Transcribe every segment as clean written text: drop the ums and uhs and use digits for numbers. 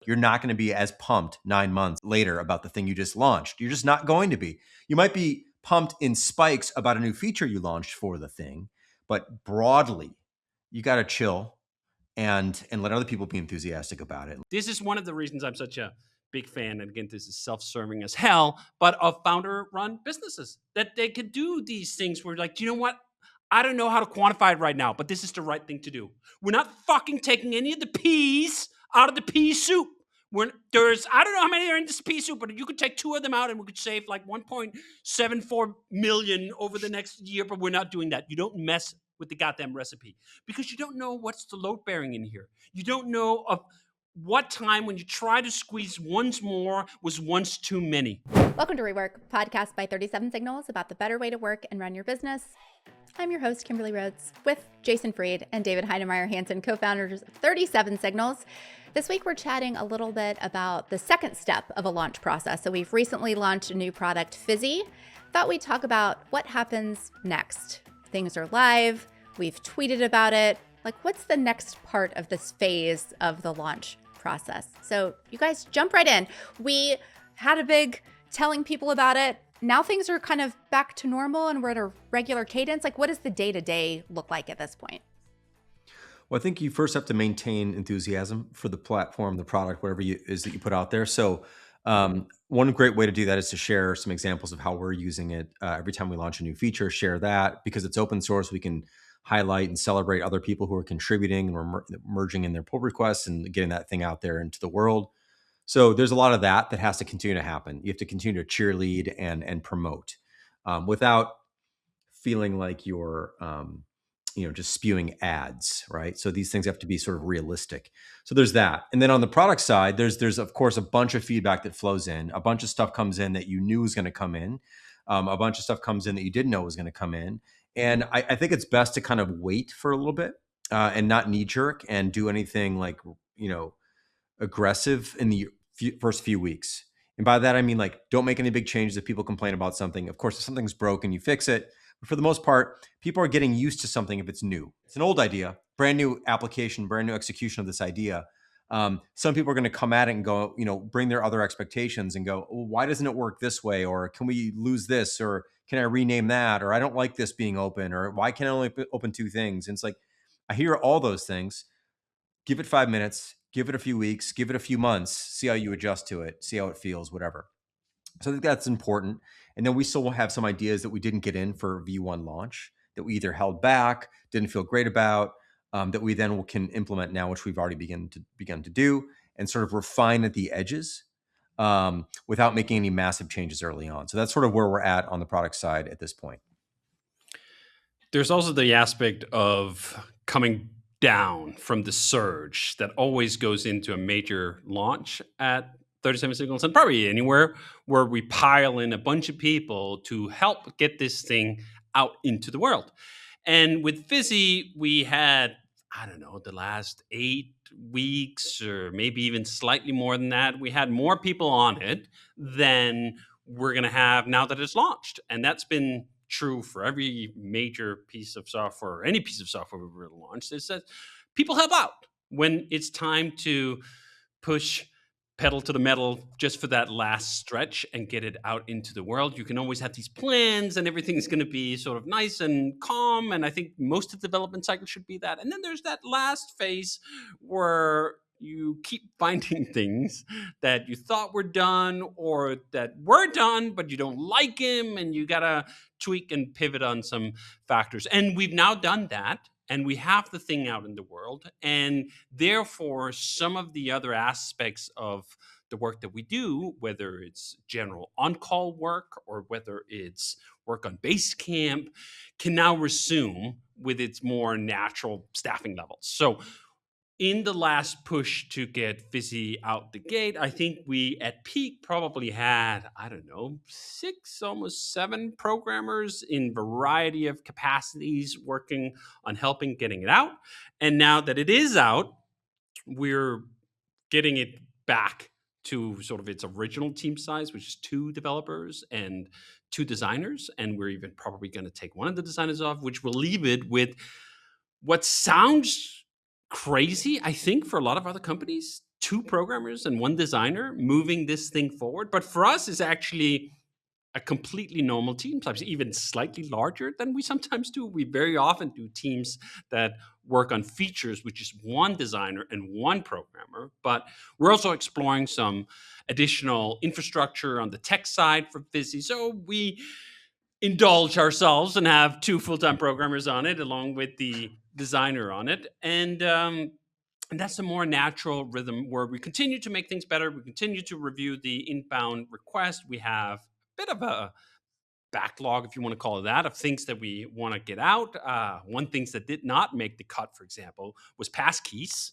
You're not going to be as pumped 9 months later about the thing you just launched. You're just not going to be. You might be pumped in spikes about a new feature you launched for the thing, but broadly, you got to chill and let other people be enthusiastic about it. This is one of the reasons I'm such a big fan, and again, this is self-serving as hell, but of founder-run businesses, that they could do these things where, like, you know what? I don't know how to quantify it right now, but this is the right thing to do. We're not fucking taking any of the peas out of the pea soup. I don't know how many are in this pea soup, but you could take 2 of them out and we could save like 1.74 million over the next year, but we're not doing that. You don't mess with the goddamn recipe because you don't know what's the load bearing in here. You don't know of what time when you try to squeeze once more was once too many. Welcome to REWORK, podcast by 37 Signals about the better way to work and run your business. I'm your host, Kimberly Rhodes, with Jason Fried and David Heinemeier Hansson, co-founders of 37 Signals. This week, we're chatting a little bit about the second step of a launch process. So we've recently launched a new product, Fizzy. Thought we'd talk about what happens next. Things are live. We've tweeted about it. Like, what's the next part of this phase of the launch process? So you guys jump right in. We had a big telling people about it. Now things are kind of back to normal and we're at a regular cadence. Like, what does the day-to-day look like at this point? Well, I think you first have to maintain enthusiasm for the platform, the product, whatever it is that you put out there. So one great way to do that is to share some examples of how we're using it. Every time we launch a new feature, share that. Because it's open source, we can highlight and celebrate other people who are contributing and merging in their pull requests and getting that thing out there into the world. So there's a lot of that has to continue to happen. You have to continue to cheerlead and promote without feeling like you're just spewing ads, right? So these things have to be sort of realistic. So there's that. And then on the product side, there's of course a bunch of feedback that flows in. A bunch of stuff comes in that you knew was going to come in. A bunch of stuff comes in that you didn't know was going to come in. And I think it's best to kind of wait for a little bit and not knee jerk and do anything like, aggressive in the first few weeks. And by that, I mean, like, don't make any big changes if people complain about something. Of course, if something's broken, you fix it. But for the most part, people are getting used to something if it's new. It's an old idea, brand new application, brand new execution of this idea. Some people are going to come at it and go, bring their other expectations and go, well, why doesn't it work this way? Or can we lose this? Or can I rename that? Or I don't like this being open. Or why can I only open 2 things? And it's like, I hear all those things. Give it 5 minutes, give it a few weeks, give it a few months, see how you adjust to it, see how it feels, whatever. So I think that's important. And then we still will have some ideas that we didn't get in for V1 launch that we either held back, didn't feel great about, that we then can implement now, which we've already begun to do, and sort of refine at the edges without making any massive changes early on. So that's sort of where we're at on the product side at this point. There's also the aspect of coming down from the surge that always goes into a major launch at 37 Signals and probably anywhere where we pile in a bunch of people to help get this thing out into the world. And with Fizzy, we had, the last 8 weeks or maybe even slightly more than that. We had more people on it than we're going to have now that it's launched. And that's been true for every major piece of software or any piece of software we've really launched. Is that people help out when it's time to push pedal to the metal just for that last stretch and get it out into the world. You can always have these plans and everything's going to be sort of nice and calm. And I think most of the development cycle should be that. And then there's that last phase where you keep finding things that you thought were done or that were done, but you don't like them and you got to tweak and pivot on some factors. And we've now done that. And we have the thing out in the world. And therefore, some of the other aspects of the work that we do, whether it's general on-call work or whether it's work on Basecamp, can now resume with its more natural staffing levels. So in the last push to get Fizzy out the gate, I think we at peak probably had, 6, almost 7 programmers in variety of capacities working on helping getting it out. And now that it is out, we're getting it back to sort of its original team size, which is 2 developers and 2 designers. And we're even probably going to take one of the designers off, which will leave it with what sounds crazy, I think, for a lot of other companies, 2 programmers and 1 designer moving this thing forward. But for us, it's actually a completely normal team, sometimes even slightly larger than we sometimes do. We very often do teams that work on features, which is 1 designer and 1 programmer. But we're also exploring some additional infrastructure on the tech side for Fizzy. So we indulge ourselves and have 2 full-time programmers on it, along with the designer on it. And that's a more natural rhythm where we continue to make things better. We continue to review the inbound request. We have a bit of a backlog, if you want to call it that, of things that we want to get out. One things that did not make the cut, for example, was passkeys.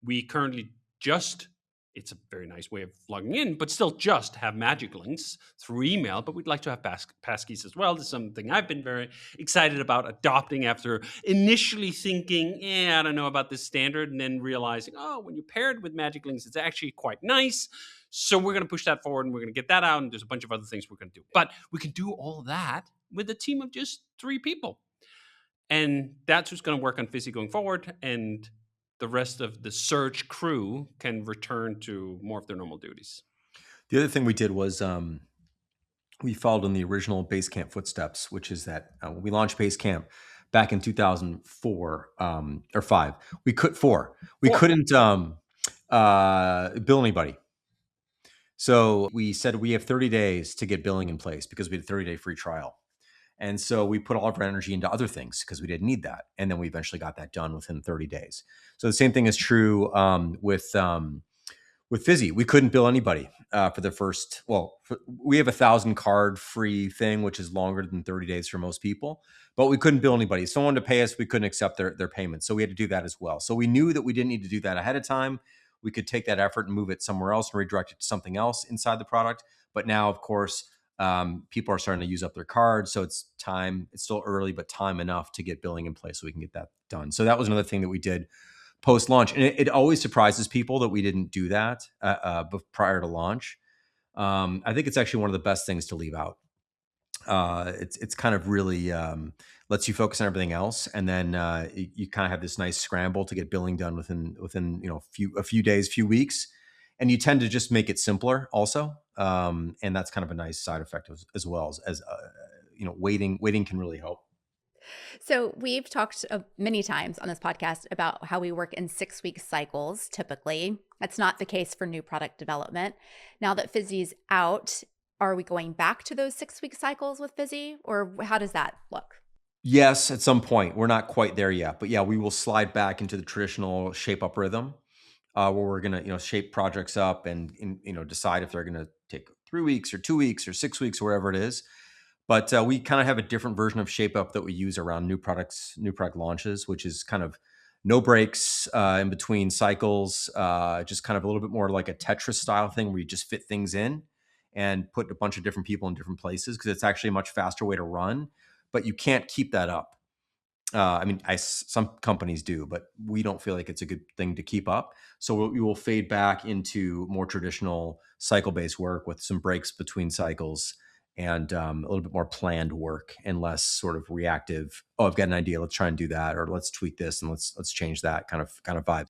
We currently just, it's a very nice way of logging in, but still just have magic links through email, but we'd like to have passkeys as well. This is something I've been very excited about adopting after initially thinking, I don't know about this standard, and then realizing, when you pair it with magic links, it's actually quite nice. So we're going to push that forward and we're going to get that out. And there's a bunch of other things we're going to do. But we can do all that with a team of just 3 people. And that's who's going to work on Fizzy going forward. And the rest of the Surge crew can return to more of their normal duties. The other thing we did was we followed in the original Basecamp footsteps, which is that when we launched Basecamp back in 2004 or 5, we couldn't bill anybody. So we said we have 30 days to get billing in place because we had a 30-day free trial. And so we put all of our energy into other things because we didn't need that. And then we eventually got that done within 30 days. So the same thing is true with Fizzy. We couldn't bill anybody for the first, we have 1,000 card free thing, which is longer than 30 days for most people, but we couldn't bill anybody. If someone wanted to pay us, we couldn't accept their payment. So we had to do that as well. So we knew that we didn't need to do that ahead of time. We could take that effort and move it somewhere else and redirect it to something else inside the product. But now, of course, people are starting to use up their cards. So it's time. It's still early, but time enough to get billing in place so we can get that done. So that was another thing that we did post-launch. And it always surprises people that we didn't do that prior to launch. I think it's actually one of the best things to leave out. It's kind of really lets you focus on everything else, and then you kind of have this nice scramble to get billing done within a few days, few weeks, and you tend to just make it simpler also, and that's kind of a nice side effect as well as waiting can really help. So we've talked many times on this podcast about how we work in 6-week cycles. Typically, that's not the case for new product development. Now that Fizzy's out, are we going back to those 6-week cycles with Fizzy, or how does that look? Yes, at some point. We're not quite there yet, but yeah, we will slide back into the traditional shape up rhythm, where we're gonna shape projects up and decide if they're gonna take 3 weeks or 2 weeks or 6 weeks or wherever it is. But we kind of have a different version of shape up that we use around new product launches, which is kind of no breaks in between cycles, just kind of a little bit more like a Tetris style thing where you just fit things in and put a bunch of different people in different places because it's actually a much faster way to run, but you can't keep that up. Some companies do, but we don't feel like it's a good thing to keep up. So we will fade back into more traditional cycle-based work with some breaks between cycles and a little bit more planned work and less sort of reactive. Oh, I've got an idea. Let's try and do that, or let's tweak this and let's change that kind of vibe.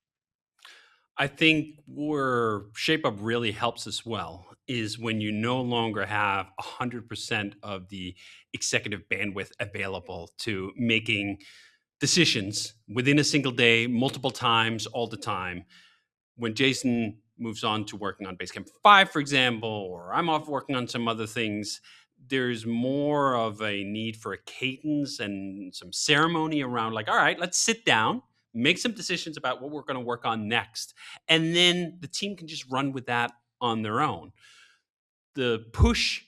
I think where shape up really helps as well is when you no longer have 100% of the executive bandwidth available to making decisions within a single day, multiple times, all the time. When Jason moves on to working on Basecamp 5, for example, or I'm off working on some other things, there's more of a need for a cadence and some ceremony around like, all right, let's sit down, make some decisions about what we're going to work on next. And then the team can just run with that on their own. The push,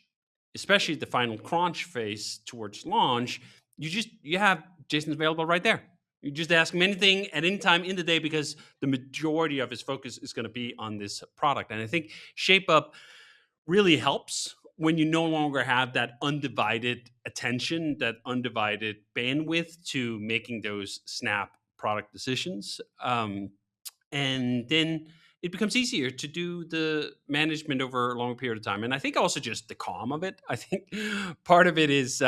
especially the final crunch phase towards launch, you have Jason's available right there. You just ask him anything at any time in the day because the majority of his focus is going to be on this product. And I think Shape Up really helps when you no longer have that undivided attention, that undivided bandwidth to making those snap product decisions. And then it becomes easier to do the management over a longer period of time. And I think also just the calm of it. I think part of it is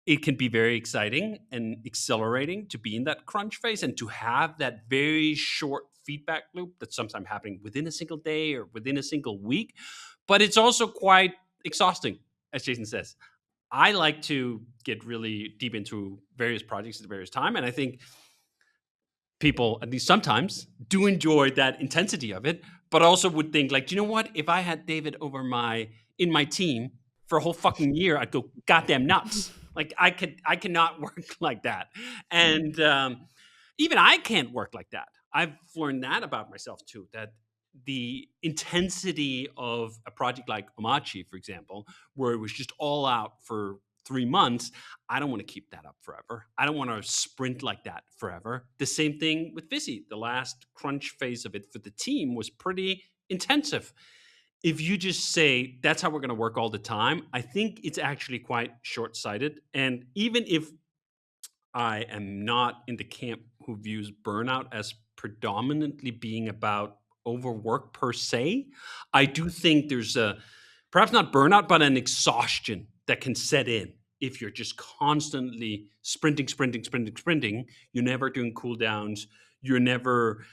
it can be very exciting and accelerating to be in that crunch phase and to have that very short feedback loop that's sometimes happening within a single day or within a single week. But it's also quite exhausting, as Jason says. I like to get really deep into various projects at various time, and I think people, at least sometimes, do enjoy that intensity of it, but also would think like, you know what? If I had David in my team for a whole fucking year, I'd go goddamn nuts. Like I cannot work like that, and even I can't work like that. I've learned that about myself too. That the intensity of a project like Omachi, for example, where it was just all out for 3 months, I don't want to keep that up forever. I don't want to sprint like that forever. The same thing with Visi. The last crunch phase of it for the team was pretty intensive. If you just say that's how we're going to work all the time, I think it's actually quite short-sighted. And even if I am not in the camp who views burnout as predominantly being about overwork per se, I do think there's a perhaps not burnout, but an exhaustion that can set in if you're just constantly sprinting. You're never doing cool downs. You're never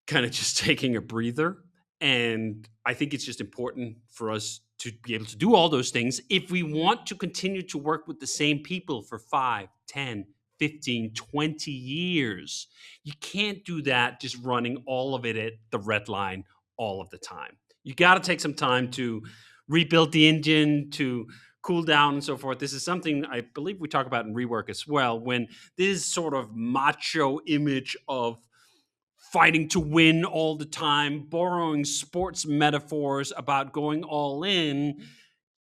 kind of just taking a breather. And I think it's just important for us to be able to do all those things if we want to continue to work with the same people for 5, 10, 15, 20 years. You can't do that just running all of it at the red line all of the time. You got to take some time to rebuild the engine, to cool down and so forth. This is something I believe we talk about in REWORK as well, when this sort of macho image of fighting to win all the time, borrowing sports metaphors about going all in,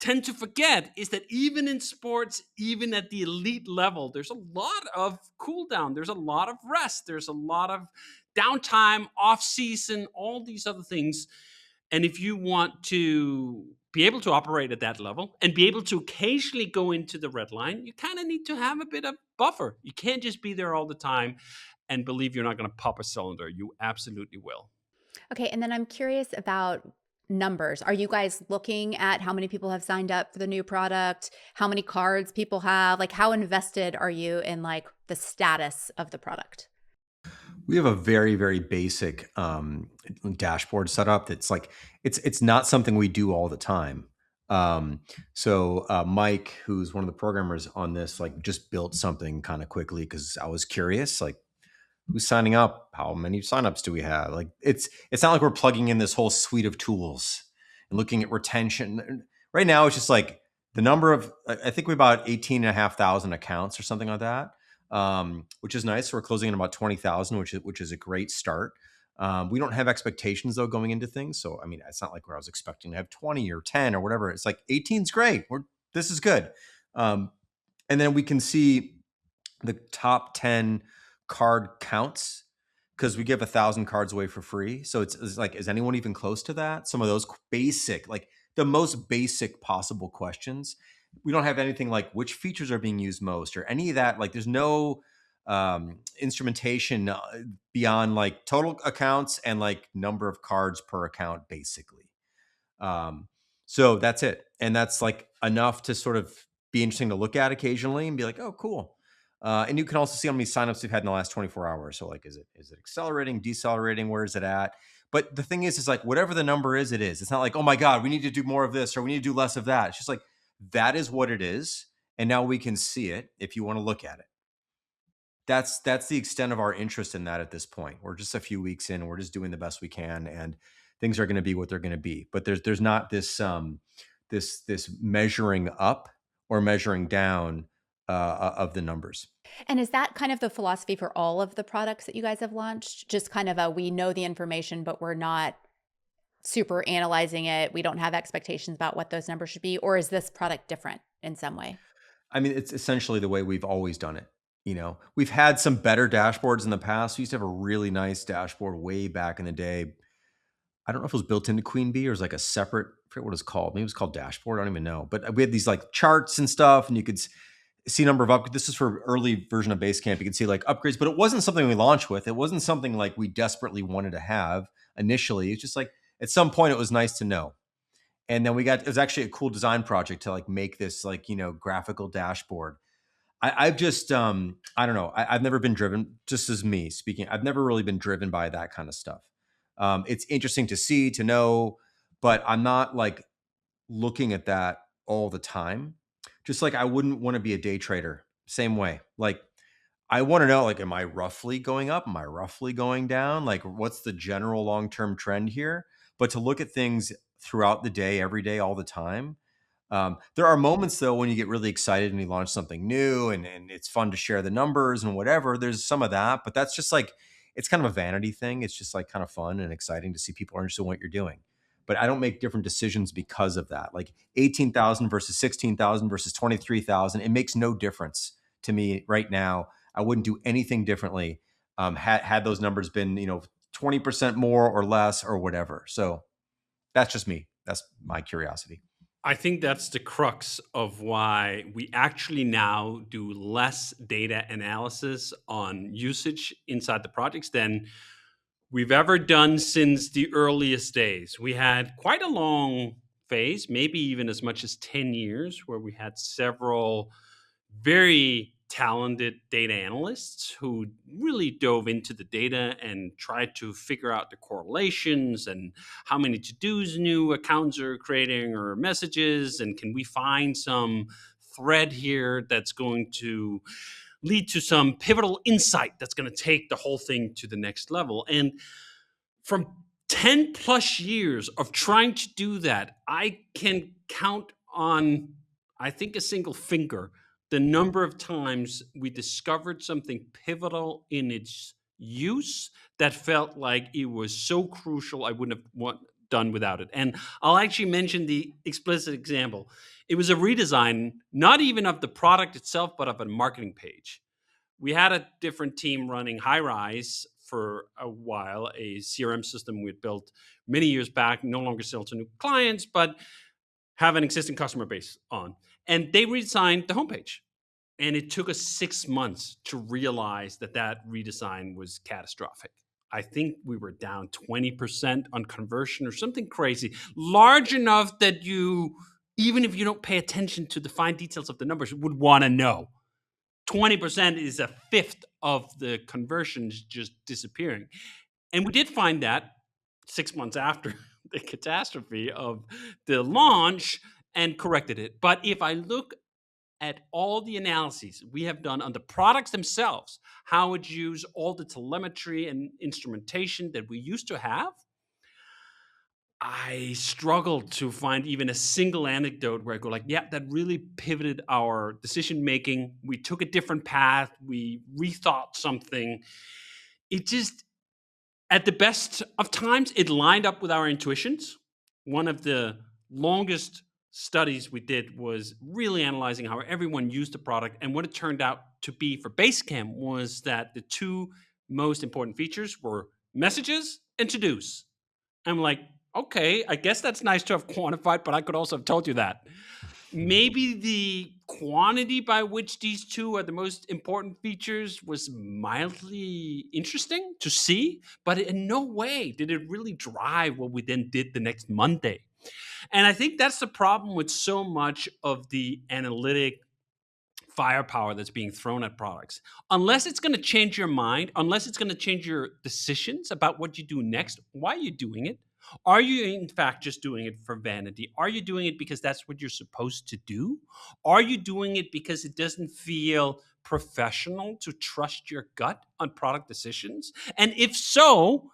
tend to forget is that even in sports, even at the elite level, there's a lot of cool down. There's a lot of rest. There's a lot of downtime, off season, all these other things. And if you want to be able to operate at that level and be able to occasionally go into the red line, you kind of need to have a bit of buffer. You can't just be there all the time and believe you're not going to pop a cylinder. You absolutely will. Okay. And then I'm curious about numbers. Are you guys looking at how many people have signed up for the new product? How many cards people have? Like, how invested are you in like the status of the product? We have a very, very basic dashboard setup. That's like, it's not something we do all the time. So Mike, who's one of the programmers on this, like just built something kind of quickly because I was curious, like who's signing up? How many signups do we have? Like it's not like we're plugging in this whole suite of tools and looking at retention. Right now, it's just like the number of, I think we about 18,500 accounts or something like that. Which is nice. So we're closing in about 20,000, which is a great start. We don't have expectations though going into things. So, I mean, it's not like where I was expecting to have 20 or 10 or whatever. It's like 18 is great. This is good. And then we can see the top 10 card counts because we give 1,000 cards away for free. So it's like, is anyone even close to that? Some of those basic, like the most basic possible questions. We don't have anything like which features are being used most or any of that. Like there's no instrumentation beyond like total accounts and like number of cards per account, basically. So that's it. And that's like enough to sort of be interesting to look at occasionally and be like, oh, cool. And you can also see how many signups we've had in the last 24 hours. So like, is it accelerating, decelerating? Where is it at? But the thing is like, whatever the number is, it is. It's not like, oh my God, we need to do more of this or we need to do less of that. It's just like, that is what it is. And now we can see it if you want to look at it. That's the extent of our interest in that at this point. We're just a few weeks in and we're just doing the best we can and things are going to be what they're going to be. But there's not this this measuring up or measuring down of the numbers. And is that kind of the philosophy for all of the products that you guys have launched? Just kind of we know the information, but we're not super analyzing it. We don't have expectations about what those numbers should be. Or is this product different in some way? I mean, it's essentially the way we've always done it. You know, we've had some better dashboards in the past. We used to have a really nice dashboard way back in the day. I don't know if it was built into Queen Bee or it was like a separate, I forget what it's called. Maybe it was called dashboard. I don't even know. But we had these like charts and stuff and you could see number of upgrades. This is for early version of Basecamp. You could see like upgrades, but it wasn't something we launched with. It wasn't something like we desperately wanted to have initially. It's just like, at some point it was nice to know. And then it was actually a cool design project to like make this like, you know, graphical dashboard. I've just, I don't know. I've never been driven, just as me speaking, I've never really been driven by that kind of stuff. It's interesting to see, to know, but I'm not like looking at that all the time. Just like I wouldn't want to be a day trader, same way. Like I want to know, like, am I roughly going up? Am I roughly going down? Like, what's the general long-term trend here? But to look at things throughout the day, every day, all the time. There are moments though when you get really excited and you launch something new and it's fun to share the numbers and whatever. There's some of that, but that's just like, it's kind of a vanity thing. It's just like kind of fun and exciting to see people are interested in what you're doing. But I don't make different decisions because of that. Like 18,000 versus 16,000 versus 23,000. It makes no difference to me right now. I wouldn't do anything differently had those numbers been, 20% more or less or whatever. So that's just me. That's my curiosity. I think that's the crux of why we actually now do less data analysis on usage inside the projects than we've ever done since the earliest days. We had quite a long phase, maybe even as much as 10 years, where we had several very talented data analysts who really dove into the data and tried to figure out the correlations and how many to-dos new accounts are creating or messages, and can we find some thread here that's going to lead to some pivotal insight that's going to take the whole thing to the next level. And from 10 plus years of trying to do that, I can count on, I think, a single finger the number of times we discovered something pivotal in its use that felt like it was so crucial I wouldn't have done without it. And I'll actually mention the explicit example. It was a redesign, not even of the product itself, but of a marketing page. We had a different team running Highrise for a while, a CRM system we had built many years back, no longer sell to new clients, but have an existing customer base on. And they redesigned the homepage. And it took us 6 months to realize that that redesign was catastrophic. I think we were down 20% on conversion or something crazy, large enough that you, even if you don't pay attention to the fine details of the numbers, would want to know. 20% is a fifth of the conversions just disappearing. And we did find that 6 months after the catastrophe of the launch and corrected it. But if I look at all the analyses we have done on the products themselves, how it use all the telemetry and instrumentation that we used to have, I struggled to find even a single anecdote where I go like, yeah, that really pivoted our decision making. We took a different path. We rethought something. It just, at the best of times, it lined up with our intuitions. One of the longest studies we did was really analyzing how everyone used the product. And what it turned out to be for Basecamp was that the two most important features were messages and to-dos. I'm like, okay, I guess that's nice to have quantified, but I could also have told you that. Maybe the quantity by which these two are the most important features was mildly interesting to see, but in no way did it really drive what we then did the next Monday. And I think that's the problem with so much of the analytic firepower that's being thrown at products. Unless it's going to change your mind, unless it's going to change your decisions about what you do next, why are you doing it? Are you, in fact, just doing it for vanity? Are you doing it because that's what you're supposed to do? Are you doing it because it doesn't feel professional to trust your gut on product decisions? And if so,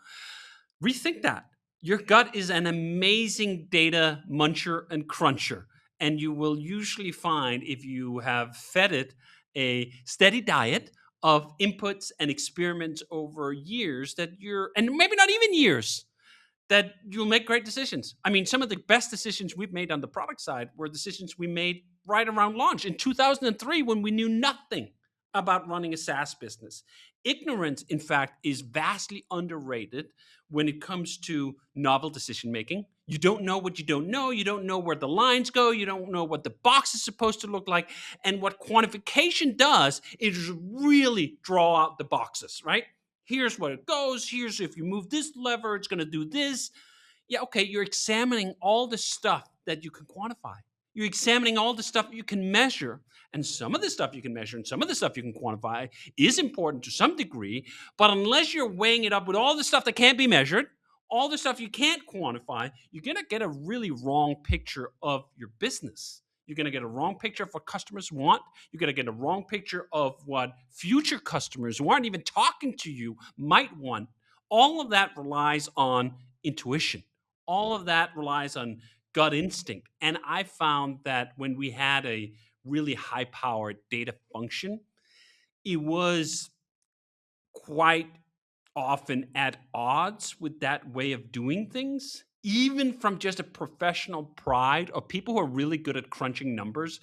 rethink that. Your gut is an amazing data muncher and cruncher. And you will usually find, if you have fed it a steady diet of inputs and experiments over years, that you're, and maybe not even years, that you'll make great decisions. I mean, some of the best decisions we've made on the product side were decisions we made right around launch in 2003 when we knew nothing about running a SaaS business. Ignorance, in fact, is vastly underrated when it comes to novel decision making. You don't know what you don't know. You don't know where the lines go. You don't know what the box is supposed to look like. And what quantification does is really draw out the boxes, right? Here's what it goes. Here's if you move this lever, it's going to do this. Yeah, okay, you're examining all the stuff that you can quantify. You're examining all the stuff you can measure. And some of the stuff you can measure and some of the stuff you can quantify is important to some degree. But unless you're weighing it up with all the stuff that can't be measured, all the stuff you can't quantify, you're going to get a really wrong picture of your business. You're going to get a wrong picture of what customers want. You're going to get a wrong picture of what future customers who aren't even talking to you might want. All of that relies on intuition. All of that relies on gut instinct. And I found that when we had a really high-powered data function, it was quite often at odds with that way of doing things, even from just a professional pride of people who are really good at crunching numbers.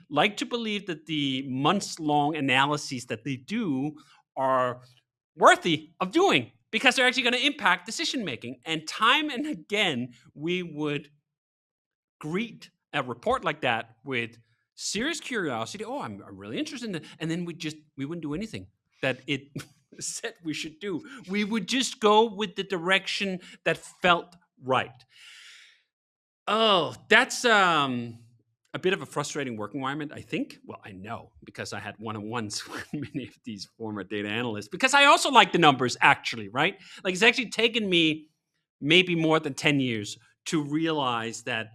Like to believe that the months-long analyses that they do are worthy of doing because they're actually going to impact decision making. And time and again, we would greet a report like that with serious curiosity. Oh, I'm really interested in it. And then we wouldn't do anything that it said we should do. We would just go with the direction that felt right. Oh, that's a bit of a frustrating work environment, I think. Well, I know because I had one-on-ones with many of these former data analysts because I also like the numbers actually, right? Like it's actually taken me maybe more than 10 years to realize that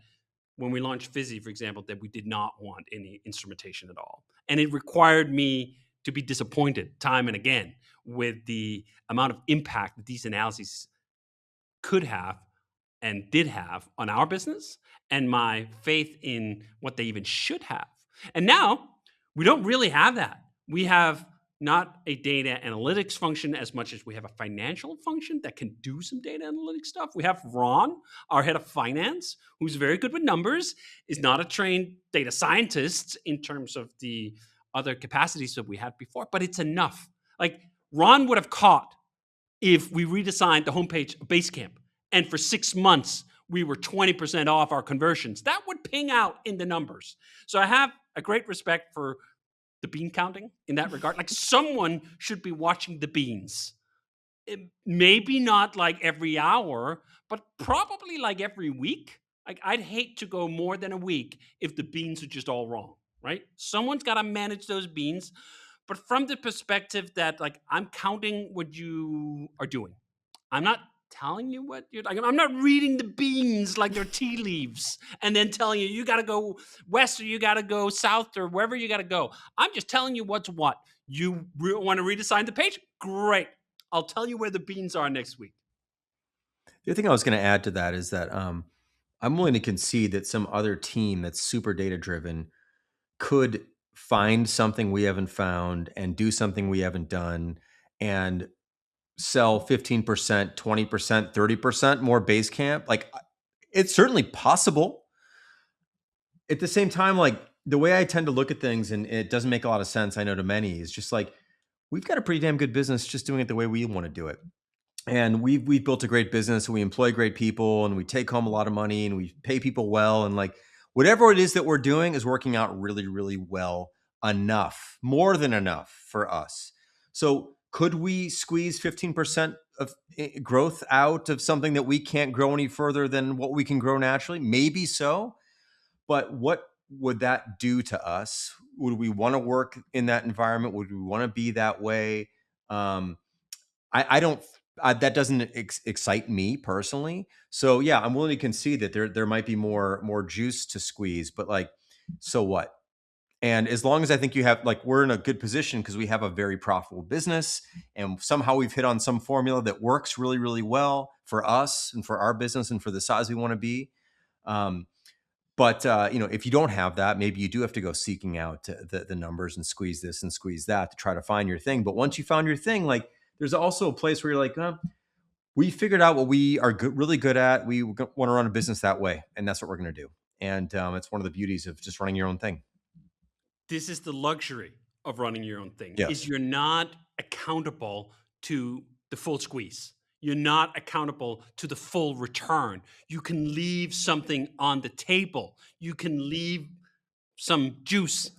when we launched Fizzy, for example, that we did not want any instrumentation at all. And it required me to be disappointed time and again with the amount of impact that these analyses could have and did have on our business and my faith in what they even should have. And now we don't really have that. We have not a data analytics function as much as we have a financial function that can do some data analytics stuff. We have Ron, our head of finance, who's very good with numbers, is not a trained data scientist in terms of the other capacities that we had before, but it's enough. Like Ron would have caught if we redesigned the homepage of Basecamp and for 6 months we were 20% off our conversions. That would ping out in the numbers. So I have a great respect for the bean counting in that regard. Like someone should be watching the beans. Maybe not like every hour, but probably like every week. Like I'd hate to go more than a week if the beans are just all wrong, right? Someone's got to manage those beans. But from the perspective that like I'm counting what you are doing. I'm not telling you what you're like. I'm not reading the beans like they're tea leaves and then telling you got to go west or you got to go south or wherever you got to go. I'm just telling you what's what. You want to redesign the page? Great. I'll tell you where the beans are next week. The other thing I was going to add to that is that I'm willing to concede that some other team that's super data driven could find something we haven't found and do something we haven't done and sell 15%, 20%, 30% more Basecamp. Like it's certainly possible. At the same time, like the way I tend to look at things, and it doesn't make a lot of sense, I know to many, is just like we've got a pretty damn good business just doing it the way we want to do it. And we've built a great business, and we employ great people, and we take home a lot of money, and we pay people well, and like whatever it is that we're doing is working out really, really well enough, more than enough for us. So could we squeeze 15% of growth out of something that we can't grow any further than what we can grow naturally? Maybe so. But what would that do to us? Would we want to work in that environment? Would we want to be that way? I don't. That doesn't excite me personally. So yeah, I'm willing to concede that there might be more juice to squeeze. But like, so what? And as long as I think you have, like, we're in a good position because we have a very profitable business and somehow we've hit on some formula that works really, really well for us and for our business and for the size we want to be. But if you don't have that, maybe you do have to go seeking out the numbers and squeeze this and squeeze that to try to find your thing. But once you found your thing, like there's also a place where you're like, we figured out what we are really good at. We want to run a business that way. And that's what we're going to do. And it's one of the beauties of just running your own thing. This is the luxury of running your own thing, Yes. is you're not accountable to the full squeeze. You're not accountable to the full return. You can leave something on the table. You can leave some juice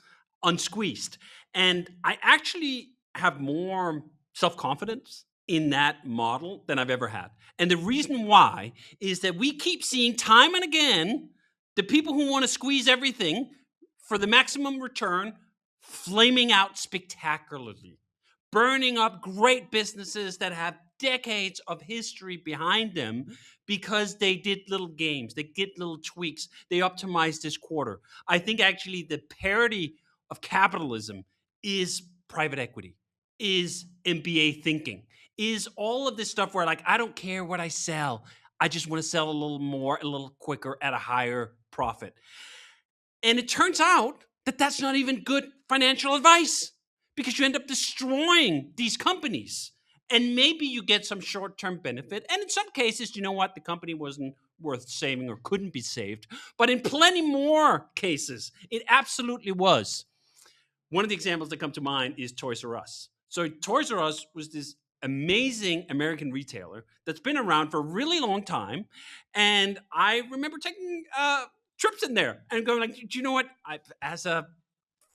unsqueezed. And I actually have more self-confidence in that model than I've ever had. And the reason why is that we keep seeing time and again The people who want to squeeze everything for the maximum return, flaming out spectacularly, burning up great businesses that have decades of history behind them because they did little games, they did little tweaks, they optimized this quarter. I think actually the parody of capitalism is private equity, is MBA thinking, is all of this stuff where like, I don't care what I sell. I just want to sell a little more, a little quicker at a higher profit. And it turns out that that's not even good financial advice because you end up destroying these companies. And maybe you get some short-term benefit. And in some cases, you know what? The company wasn't worth saving or couldn't be saved. But in plenty more cases, it absolutely was. One of the examples that come to mind is Toys R Us. So Toys R Us was this amazing American retailer that's been around for a really long time. And I remember taking trips in there and going like, do you know what? As a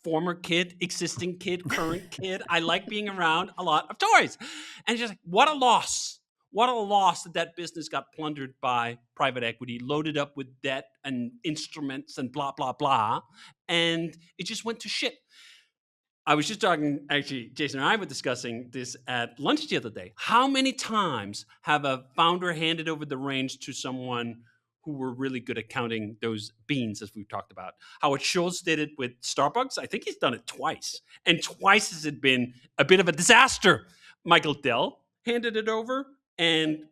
former kid, existing kid, current kid, I like being around a lot of toys. And just like, what a loss. What a loss that business got plundered by private equity, loaded up with debt and instruments and blah, blah, blah. And it just went to shit. I was just talking, actually, Jason and I were discussing this at lunch the other day. How many times have a founder handed over the reins to someone who were really good at counting those beans, as we've talked about? Howard Schultz did it with Starbucks. I think he's done it twice. And twice has it been a bit of a disaster. Michael Dell handed it over, and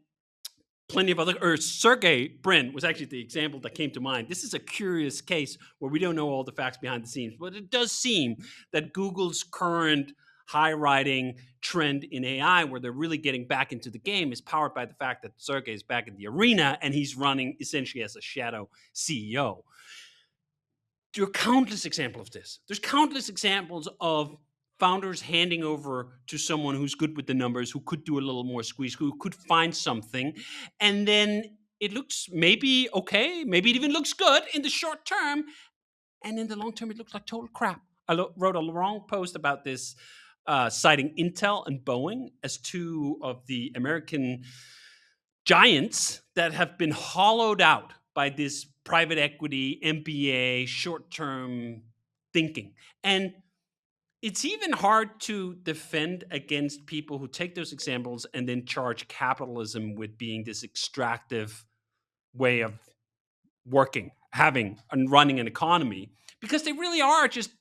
plenty of other, or Sergey Brin was actually the example that came to mind. This is a curious case where we don't know all the facts behind the scenes, but it does seem that Google's current high riding trend in AI, where they're really getting back into the game, is powered by the fact that Sergey is back in the arena and he's running essentially as a shadow CEO. There are countless examples of this. There's countless examples of founders handing over to someone who's good with the numbers, who could do a little more squeeze, who could find something. And then it looks maybe okay, maybe it even looks good in the short term. And in the long term, it looks like total crap. I wrote a long post about this, citing Intel and Boeing as two of the American giants that have been hollowed out by this private equity, MBA, short-term thinking. And it's even hard to defend against people who take those examples and then charge capitalism with being this extractive way of working, having, and running an economy, because they really are just,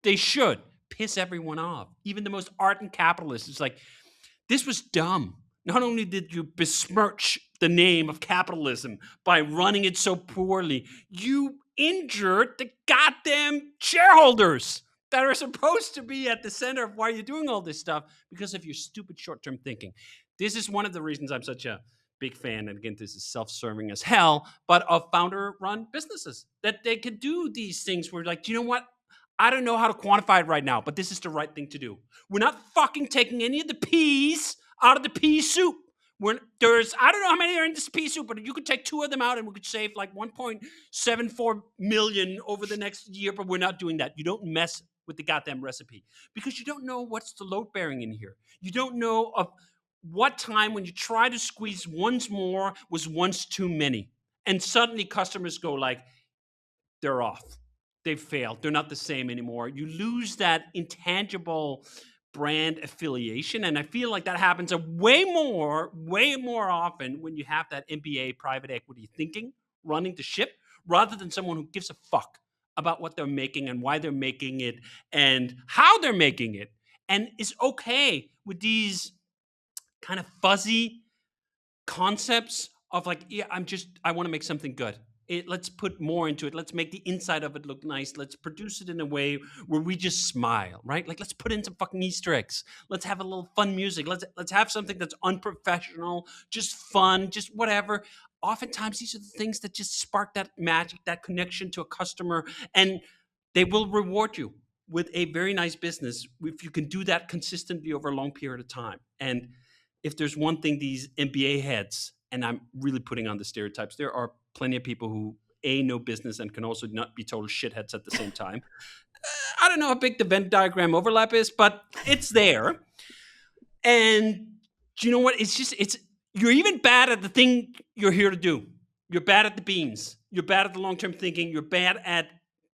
they should piss everyone off. Even the most ardent capitalists, it's like, this was dumb. Not only did you besmirch the name of capitalism by running it so poorly, you injured the goddamn shareholders that are supposed to be at the center of why you're doing all this stuff because of your stupid short-term thinking. This is one of the reasons I'm such a big fan, and again, this is self-serving as hell, but of founder-run businesses, that they could do these things where like, do you know what? I don't know how to quantify it right now, but this is the right thing to do. We're not fucking taking any of the peas out of the pea soup. I don't know how many are in this pea soup, but you could take two of them out and we could save like 1.74 million over the next year, but we're not doing that. You don't mess with the goddamn recipe because you don't know what's the load bearing in here. You don't know of what time when you try to squeeze once more was once too many. And suddenly customers go like, they're off. They've failed. They're not the same anymore. You lose that intangible brand affiliation. And I feel like that happens way more often when you have that MBA private equity thinking running the ship rather than someone who gives a fuck about what they're making and why they're making it and how they're making it, and is okay with these kind of fuzzy concepts of like, yeah, I want to make something good. Let's put more into it. Let's make the inside of it look nice. Let's produce it in a way where we just smile, right? Like, let's put in some fucking Easter eggs. Let's have a little fun music. Let's have something that's unprofessional, just fun, just whatever. Oftentimes, these are the things that just spark that magic, that connection to a customer, and they will reward you with a very nice business if you can do that consistently over a long period of time. And if there's one thing these MBA heads, and I'm really putting on the stereotypes, there are plenty of people who know business and can also not be total shitheads at the same time. I don't know how big the Venn diagram overlap is, but it's there. And do you know what? You're even bad at the thing you're here to do. You're bad at the beans. You're bad at the long-term thinking. You're bad at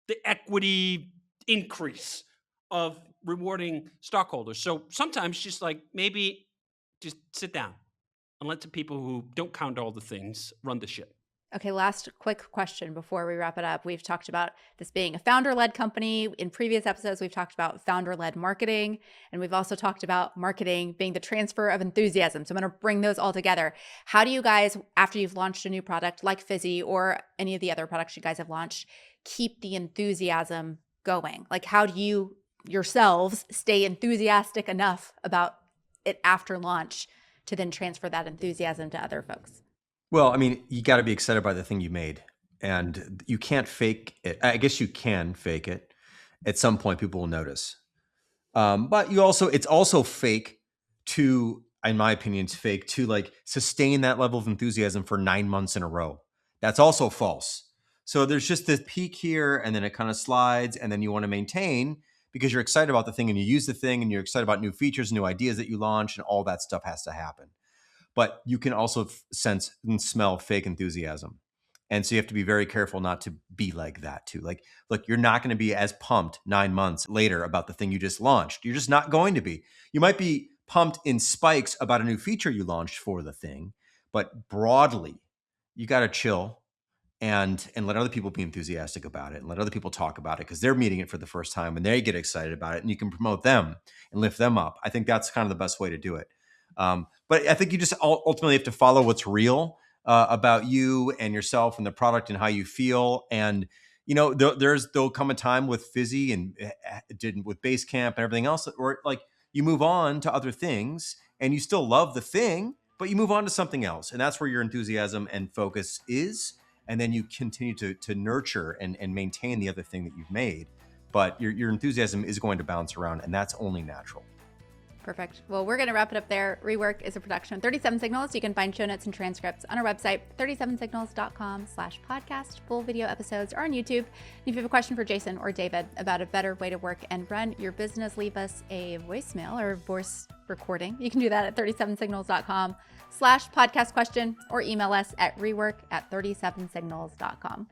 the equity increase of rewarding stockholders. So sometimes just like maybe just sit down and let the people who don't count all the things run the ship. Okay, last quick question before we wrap it up. We've talked about this being a founder-led company. In previous episodes, we've talked about founder-led marketing, and we've also talked about marketing being the transfer of enthusiasm. So I'm going to bring those all together. How do you guys, after you've launched a new product like Fizzy or any of the other products you guys have launched, keep the enthusiasm going? Like, how do you yourselves stay enthusiastic enough about it after launch to then transfer that enthusiasm to other folks? Well, I mean, you got to be excited by the thing you made, and you can't fake it. I guess you can fake it. At some point, people will notice. But it's also fake to, in my opinion, it's fake to like sustain that level of enthusiasm for 9 months in a row. That's also false. So there's just this peak here, and then it kind of slides, and then you want to maintain because you're excited about the thing, and you use the thing, and you're excited about new features, new ideas that you launch, and all that stuff has to happen. But you can also sense and smell fake enthusiasm. And so you have to be very careful not to be like that too. Like, look, you're not going to be as pumped 9 months later about the thing you just launched. You're just not going to be. You might be pumped in spikes about a new feature you launched for the thing, but broadly, you got to chill and let other people be enthusiastic about it and let other people talk about it because they're meeting it for the first time and they get excited about it and you can promote them and lift them up. I think that's kind of the best way to do it. But I think you just ultimately have to follow what's real about you and yourself and the product and how you feel. And, there'll come a time with Fizzy and with Basecamp and everything else where like you move on to other things and you still love the thing, but you move on to something else. And that's where your enthusiasm and focus is. And then you continue to nurture and maintain the other thing that you've made. But your enthusiasm is going to bounce around, and that's only natural. Perfect. Well, we're going to wrap it up there. REWORK is a production of 37 Signals. You can find show notes and transcripts on our website, 37signals.com/podcast. Full video episodes are on YouTube. And if you have a question for Jason or David about a better way to work and run your business, leave us a voicemail or voice recording. You can do that at 37signals.com/podcast question or email us at rework@37signals.com.